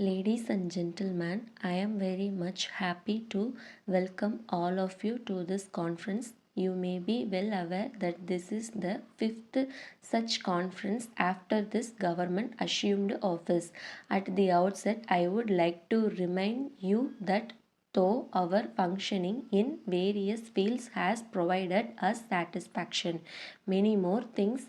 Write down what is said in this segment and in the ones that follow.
Ladies and gentlemen, I am very much happy to welcome all of you to this conference. You may be well aware that this is the fifth such conference after this government assumed office. At the outset, I would like to remind you that though our functioning in various fields has provided us satisfaction, many more things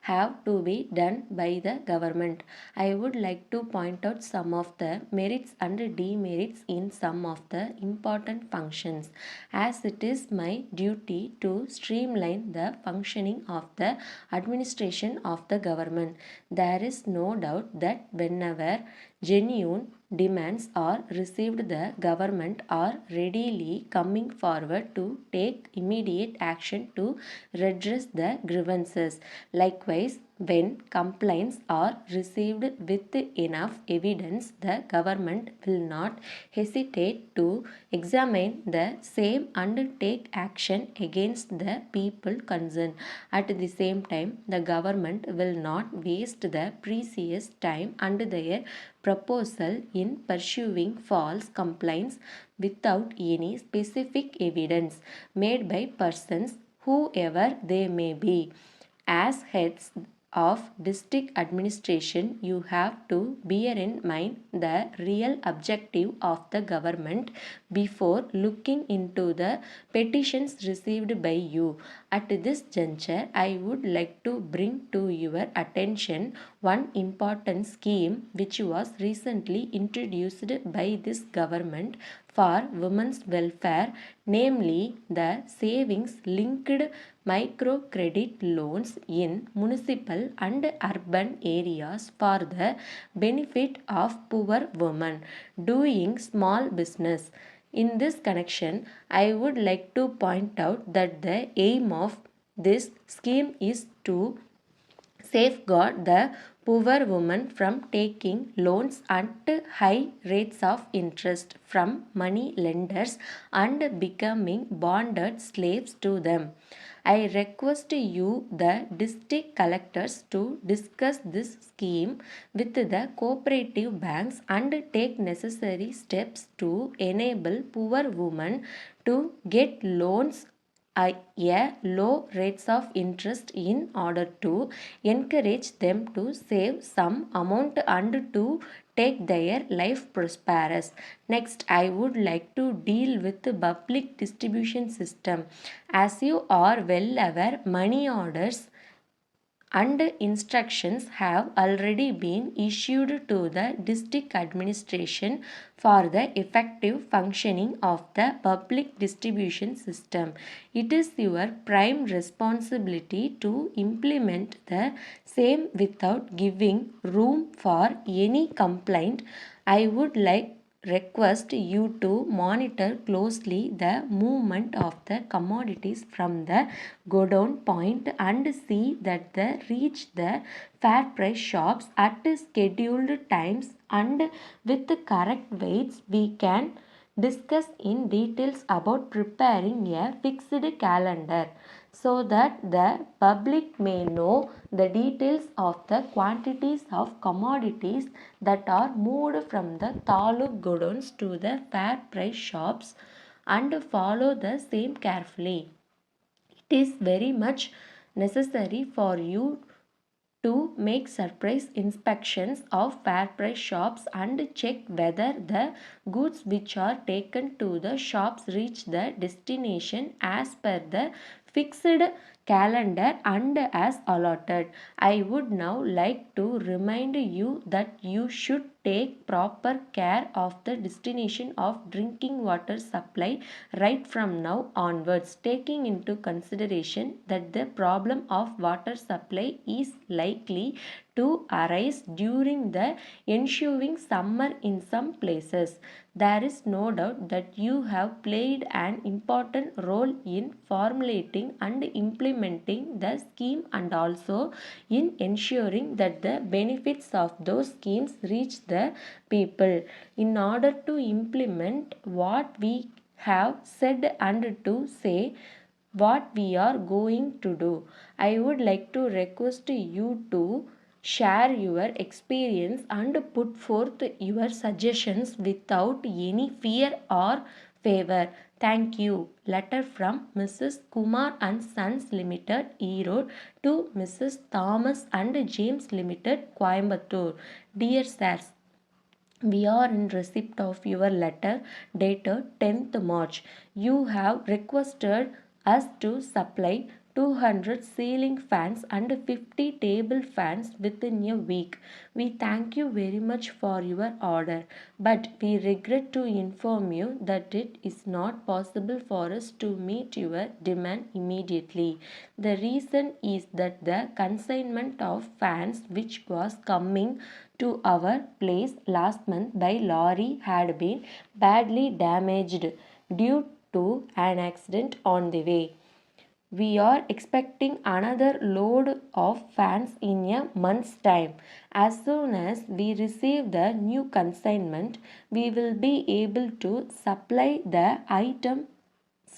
have to be done by the government. I would like to point out some of the merits and demerits in some of the important functions, as it is my duty to streamline the functioning of the administration of the government. There is no doubt that whenever genuine demands are received, the government are readily coming forward to take immediate action to redress the grievances. Likewise, when complaints are received with enough evidence, the government will not hesitate to examine the same and take action against the people concerned. At the same time, the government will not waste the precious time and their proposal in pursuing false complaints without any specific evidence made by persons whoever they may be. As heads of district administration, you have to bear in mind the real objective of the government before looking into the petitions received by you. At this juncture, I would like to bring to your attention one important scheme which was recently introduced by this government for women's welfare, namely the savings linked microcredit loans in municipal and urban areas for the benefit of poor women doing small business. In this connection, I would like to point out that the aim of this scheme is to safeguard the poor women from taking loans at high rates of interest from money lenders and becoming bonded slaves to them. I request you, the district collectors, to discuss this scheme with the cooperative banks and take necessary steps to enable poor women to get loans at low rates of interest in order to encourage them to save some amount and to take their life prosperous. Next, I would like to deal with the public distribution system. As you are well aware, money orders and instructions have already been issued to the district administration for the effective functioning of the public distribution system. It is your prime responsibility to implement the same without giving room for any complaint. I would like request you to monitor closely the movement of the commodities from the godown point and see that they reach the fair price shops at scheduled times and with the correct weights. We can discuss in details about preparing a fixed calendar so that the public may know the details of the quantities of commodities that are moved from the taluk godowns to the fair price shops and follow the same carefully. It is very much necessary for you to make surprise inspections of fair price shops and check whether the goods which are taken to the shops reach the destination as per the fixed calendar and as allotted. I would now like to remind you that you should take proper care of the destination of drinking water supply right from now onwards, taking into consideration that the problem of water supply is likely to arise during the ensuing summer in some places. There is no doubt that you have played an important role in formulating and implementing the scheme and also in ensuring that the benefits of those schemes reach the people. In order to implement what we have said and to say what we are going to do, I would like to request you to share your experience and put forth your suggestions without any fear or favor. Thank you. Letter from Mrs. Kumar and Sons Limited, Erode, to Mrs. Thomas and James Limited, Coimbatore. Dear sirs, we are in receipt of your letter dated 10th March. You have requested us to supply 200 ceiling fans and 50 table fans within a week. We thank you very much for your order, but we regret to inform you that it is not possible for us to meet your demand immediately. The reason is that the consignment of fans which was coming to our place last month by lorry had been badly damaged due to an accident on the way. We are expecting another load of fans in a month's time. As soon as we receive the new consignment, we will be able to supply the item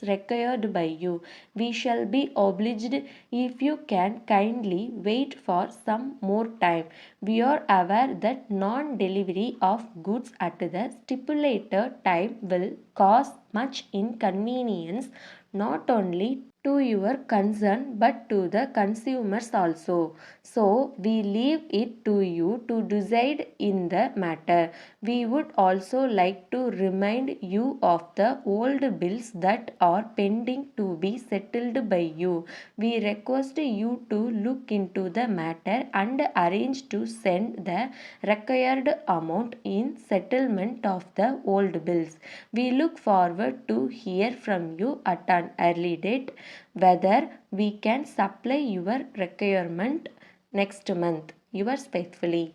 required by you. We shall be obliged if you can kindly wait for some more time. We are aware that non-delivery of goods at the stipulated time will cause much inconvenience not only to your concern but to the consumers also. So we leave it to you to decide in the matter. We would also like to remind you of the old bills that are pending to be settled by you. We request you to look into the matter and arrange to send the required amount in settlement of the old bills. We look forward to hear from you at an early date whether we can supply your requirement next month. Yours faithfully.